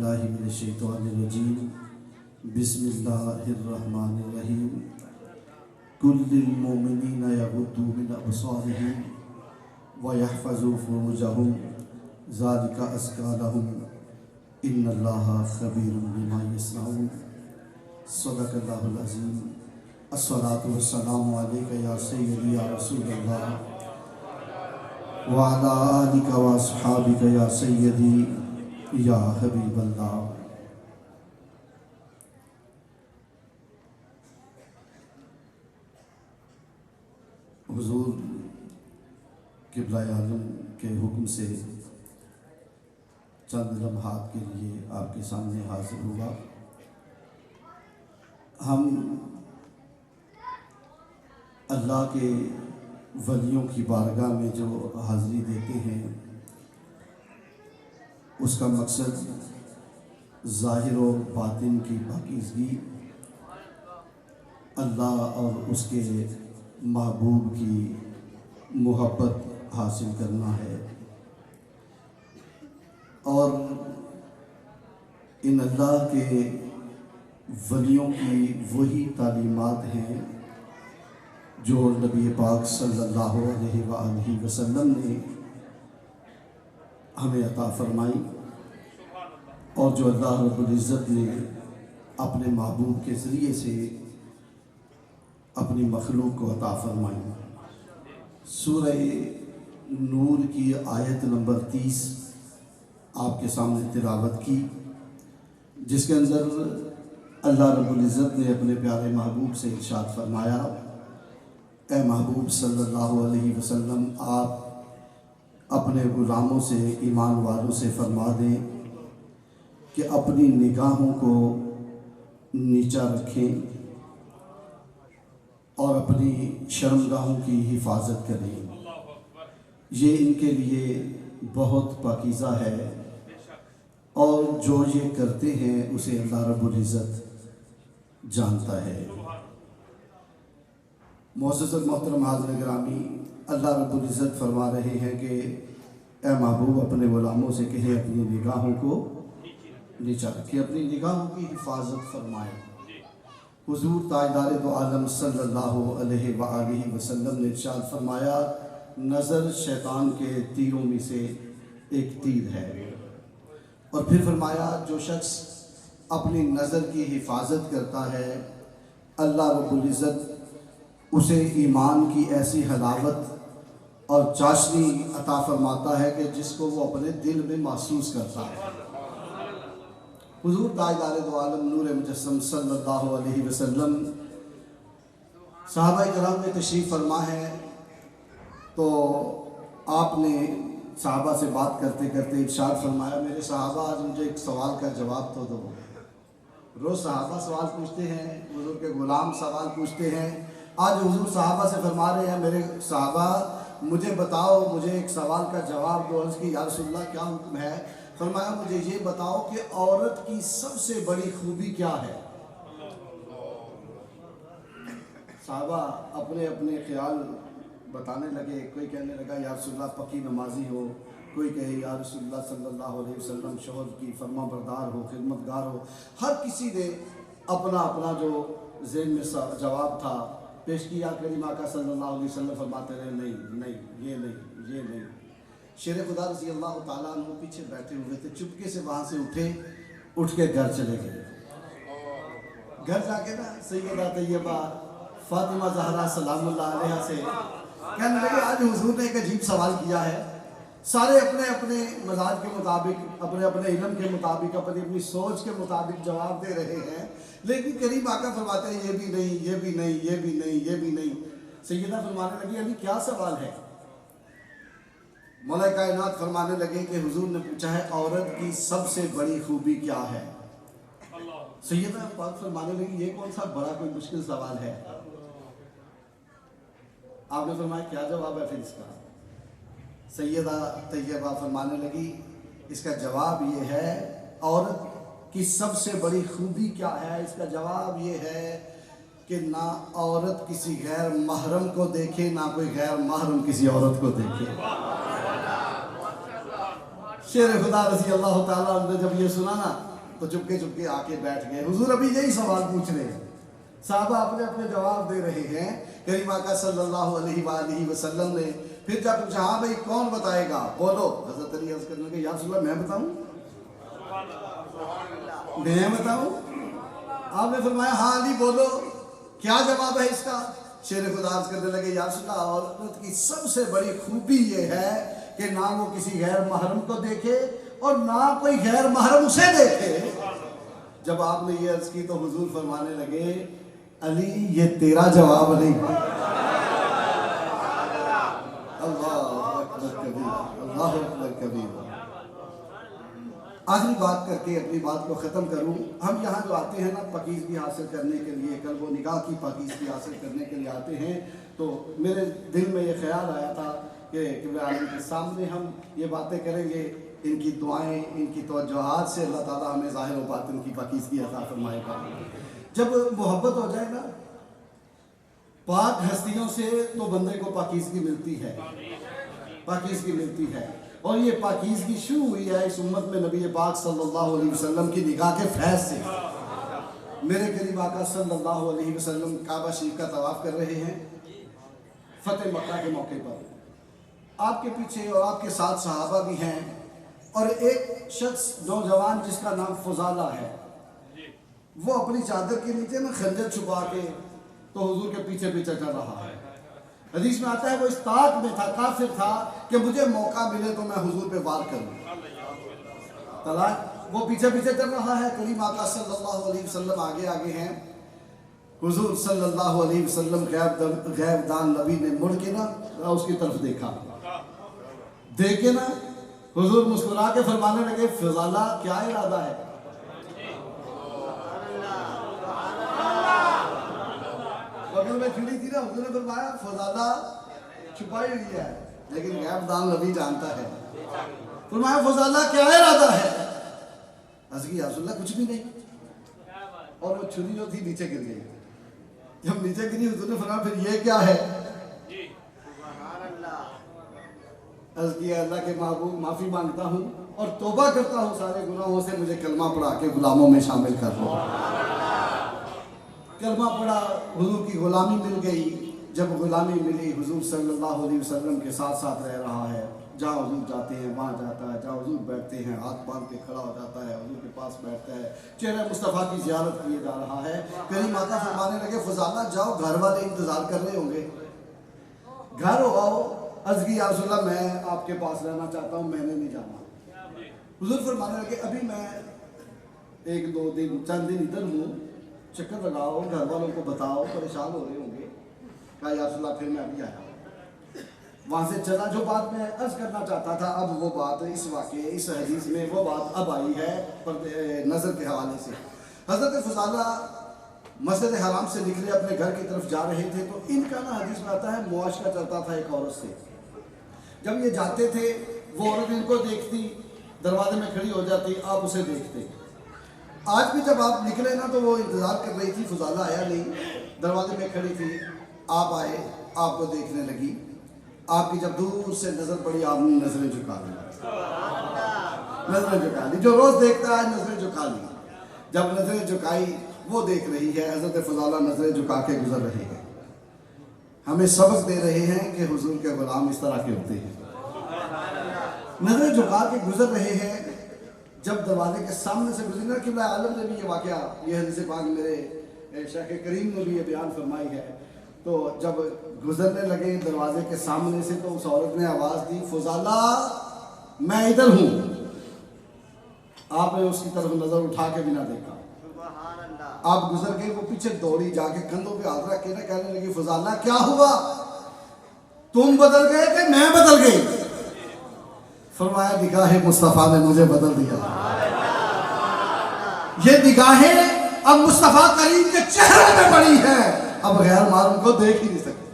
باللہ من الشیطان الرجیم بسم اللہ الرحمن الرحیم کل للمؤمنین یغضوا من ابصارهم ویحفظوا فروجهم ذلک ازکی لهم ان اللہ خبیر بما یصنعون صدق اللہ العظیم الصلاۃ والسلام علیک یا سیدی یا رسول اللہ وعلی آلک و اصحابک یا سیدی یا حبیب اللہ۔ حضور قبلہ عالم کے حکم سے چند لمحات کے لیے آپ کے سامنے حاضر ہوا۔ ہم اللہ کے ولیوں کی بارگاہ میں جو حاضری دیتے ہیں اس کا مقصد ظاہر و باطن کی پاکیزگی، اللہ اور اس کے محبوب کی محبت حاصل کرنا ہے، اور ان اللہ کے ولیوں کی وہی تعلیمات ہیں جو نبی پاک صلی اللہ علیہ وآلہ وسلم نے ہمیں عطا فرمائی، اور جو اللہ رب العزت نے اپنے محبوب کے ذریعے سے اپنی مخلوق کو عطا فرمائی۔ سورہ نور کی آیت نمبر 30 آپ کے سامنے تلاوت کی، جس کے اندر اللہ رب العزت نے اپنے پیارے محبوب سے ارشاد فرمایا، اے محبوب صلی اللہ علیہ وسلم، آپ اپنے غلاموں سے، ایمان والوں سے فرما دیں کہ اپنی نگاہوں کو نیچا رکھیں اور اپنی شرمگاہوں کی حفاظت کریں، یہ ان کے لیے بہت پاکیزہ ہے، اور جو یہ کرتے ہیں اسے اللہ رب العزت جانتا ہے۔ معزز اور محترم حاضرین گرامی، اللہ رب العزت فرما رہے ہیں کہ اے محبوب اپنے غلاموں سے کہیں اپنی نگاہوں کو نیچا رکھیں، اپنی نگاہوں کی حفاظت فرمائیں۔ حضور تاجدار دو عالم صلی اللہ علیہ وآلہ وسلم نے ارشاد فرمایا، نظر شیطان کے تیروں میں سے ایک تیر ہے، اور پھر فرمایا جو شخص اپنی نظر کی حفاظت کرتا ہے اللہ رب العزت اسے ایمان کی ایسی حلاوت اور چاشنی عطا فرماتا ہے کہ جس کو وہ اپنے دل میں محسوس کرتا ہے۔ حضور تاجدار دو عالم نور مجسم صلی اللہ علیہ وسلم صحابہ کرام میں تشریف فرما ہے، تو آپ نے صحابہ سے بات کرتے کرتے ارشاد فرمایا، میرے صحابہ آج مجھے ایک سوال کا جواب تو دو۔ روز صحابہ سوال پوچھتے ہیں، حضور کے غلام سوال پوچھتے ہیں، آج حضور صحابہ سے فرما رہے ہیں میرے صحابہ مجھے بتاؤ، مجھے ایک سوال کا جواب دو۔ عرض کی یا رسول اللہ کیا حکم ہے؟ فرمایا مجھے یہ بتاؤ کہ عورت کی سب سے بڑی خوبی کیا ہے؟ صحابہ اپنے اپنے خیال بتانے لگے، کوئی کہنے لگا یا رسول اللہ پکی نمازی ہو، کوئی کہے یا رسول اللہ صلی اللہ علیہ وسلم شوہر کی فرما بردار ہو، خدمتگار ہو۔ ہر کسی نے اپنا اپنا جو ذہن میں جواب تھا پیش کیا۔ کریم آقا صلی اللہ علیہ وسلم فرماتے رہے نہیں، یہ نہیں، یہ نہیں۔ شیر خدا رضی اللہ تعالیٰ عنہ پیچھے بیٹھے ہوئے تھے، چپکے سے وہاں سے اٹھ کے گھر چلے گئے۔ گھر جا کے نا سیدہ طیبہ فاطمہ زہرا سلام اللہ علیہ سے کہنے لگے آج حضور نے ایک عجیب سوال کیا ہے، سارے اپنے اپنے مزاج کے مطابق، اپنے اپنے علم کے مطابق، اپنی اپنی سوچ کے مطابق جواب دے رہے ہیں، لیکن کریم آقا فرماتے ہیں یہ بھی نہیں، یہ بھی نہیں، یہ بھی نہیں، یہ بھی نہیں۔ سیدہ فرمانے لگی ابھی کیا سوال ہے؟ مولا کائنات فرمانے لگے کہ حضور نے پوچھا ہے عورت کی سب سے بڑی خوبی کیا ہے؟ سیدہ پاک فرمانے لگی یہ کون سا بڑا کوئی مشکل سوال ہے؟ آپ نے فرمایا کیا جواب ہے پھر اس کا؟ سیدہ طیبہ فرمانے لگی اس کا جواب یہ ہے، عورت کی سب سے بڑی خوبی کیا ہے؟ اس کا جواب یہ ہے کہ نہ عورت کسی غیر محرم کو دیکھے، نہ کوئی غیر محرم کسی عورت کو دیکھے۔ شیر خدا رضی اللہ تعالیٰ عنہ نے جب یہ سنا نا तो चुपके चुपके आके बैठ गए। हुजूर अभी यही सवाल पूछ रहे हैं, साहबा अपने अपने जवाब दे रहे हैं। करीम आका सल्लल्लाहु अलैहि वसल्लम ने फिर जब पूछा, हाँ भाई कौन बताएगा, बोलो। हज़रत अली अर्ज़ करने लगे, या रसूल अल्लाह मैं बताऊं, मैं बताऊं? आपने फरमाया, हाँ अली बोलो, क्या जवाब है इसका? शेर खुदा अर्ज़ करने लगे, या रसूल अल्लाह औरत की सबसे बड़ी खूबी ये है कि ना वो किसी गैर महरम को देखे और ना कोई गैर महरम उसे देखे। जब आपने ये अर्ज की तो हुजूर फरमाने लगे, अली ये तेरा जवाब नहीं। अल्लाह अकबर कबीर, अल्लाह अकबर कबीर। आखिरी बात करके अपनी बात को ख़त्म करूं। हम यहाँ जो आते हैं ना पाकीज़गी हासिल करने के लिए, कल्ब व निगाह की पाकीज़गी हासिल करने के लिए आते हैं, तो मेरे दिल में ये ख्याल आया था कि क़िबला आलम के सामने हम ये बातें करेंगे, इनकी दुआएं, इनकी तवज्जुहात से अल्लाह ताला हमें ज़ाहिर व बातिन की पाकीज़गी अता फरमाएगा। जब मोहब्बत हो जाए ना पाक हस्तियों से तो बंदे को पाकीज़गी मिलती है, पाकीज़गी मिलती है। और ये पाकीज़गी शुरू हुई है इस उम्मत में नबी पाक सल्लल्लाहु अलैहि वसल्लम की निगाह के फैज़ से। मेरे करीब आका सल्लल्लाहु अलैहि वसल्लम काबा शरीफ का तवाफ़ कर रहे हैं फ़तेह मक्का के मौके पर। आपके पीछे और आपके साथ सहाबा भी हैं और एक शख्स नौजवान जिसका नाम फुजाला है, वो अपनी चादर के नीचे ना खंजर छुपा के तो हुजूर के पीछे पीछे चल रहा है। हदीस में आता है वो इस ताक में था, काफिर था कि मुझे मौका मिले तो मैं हुजूर पे वार करूं। तला वो पीछे पीछे चल रहा है। करीम आका सल्लल्लाहु अलैहि वसल्लम आगे आगे हैं। हुजूर सल्लल्लाहु अलैहि वसल्लम गैब दान नबी ने मुड़ के ना उसकी तरफ देखा, देख के ना हुजूर मुस्कुरा के फरमाने लगे, फजाला क्या इरादा है? बगल में खड़ी थी ना, हुजूर ने फरमाया फजाला छुपाई हुई है, लेकिन गैब दान नबी जानता है। फरमाया फजाला क्या इरादा है? हज़रत रसूलुल्लाह कुछ भी नहीं। और वो छुरी जो थी नीचे गिर गई। जब नीचे गिरी हुजूर ने फरमाया फिर ये क्या है? अर्ज़ किया, अल्लाह के महबूब माफ़ी मांगता हूँ और तौबा करता हूँ सारे गुनाहों से, मुझे कलमा पढ़ा के गुलामों में शामिल कर लो। कलमा पढ़ा, हुजूर की गुलामी मिल गई। जब गुलामी मिली, हुजूर सल्लल्लाहु अलैहि वसल्लम के साथ साथ रह रहा है। जहाँ हुजूर जाते हैं वहाँ जाता है, जहाँ हुजूर बैठते हैं हाथ बांध के खड़ा हो जाता है, हुजूर के पास बैठता है, चेहरे मुस्तफ़ा की ज़ियारत किए जा रहा है। करीम आका फरमाने लगे, फजाला जाओ, घर वाले इंतज़ार कर रहे होंगे, घर हो आओ। अर्ज़ की, या रसूलल्लाह मैं आपके पास रहना चाहता हूँ, मैंने नहीं जाना। हुजूर फरमाने लगे, अभी मैं एक दो दिन चंद दिन इधर हूँ, चक्कर लगाओ, घर वालों को बताओ, परेशान हो रहे होंगे। कहा, या रसूलल्लाह फिर मैं अभी आया। वहाँ से चला। जो बात मैं अर्ज़ करना चाहता था, अब वो बात इस वाक़े इस हदीस में वो बात अब आई है नज़र के हवाले से। हज़रत फजाला मस्जिद हराम से निकले, अपने घर की तरफ जा रहे थे, तो इनका ना हदीस में आता है मुआशरा चलता था एक औरत से। जब ये जाते थे, वो औरत इनको देखती, दरवाजे में खड़ी हो जाती, आप उसे देखते। आज भी जब आप निकले ना तो वो इंतज़ार कर रही थी, फजाला आया नहीं, दरवाजे में खड़ी थी। आप आए, आपको देखने लगी, आपकी जब दूर से नज़र पड़ी, आपने नज़रें झुका ली, नज़रें झुका ली। जो रोज़ देखता है नज़रें झुका ली। जब नज़रें झुकाई, वो देख रही है, हज़रत फजाला नज़रें झुका के गुजर रहे हैं। हमें सबक दे रहे हैं कि हुजूर के गुलाम इस तरह के होते हैं, नज़रें झुका के गुजर रहे हैं। जब दरवाजे के सामने से गुजरना, क़िबला आलम ने भी ये वाक़या, ये हदीस पाक मेरे शेख करीम ने भी ये बयान फरमाई है। तो जब गुजरने लगे दरवाजे के सामने से, तो उस औरत ने आवाज़ दी, फजाला मैं इधर हूँ। आपने उसकी तरफ नज़र उठा के भी ना देखा, आप गुजर गए। वो पीछे दौड़ी, जाके कंधों पे हाथ रख के ना कहने लगी, फजाला क्या हुआ, तुम बदल गए कि मैं बदल गई? फरमाया, निगाहे मुस्तफ़ा ने मुझे बदल दिया। ये निगाहें अब मुस्तफ़ा करीम के चेहरे में पड़ी है, अब गैर मालूम को देख ही नहीं सकते।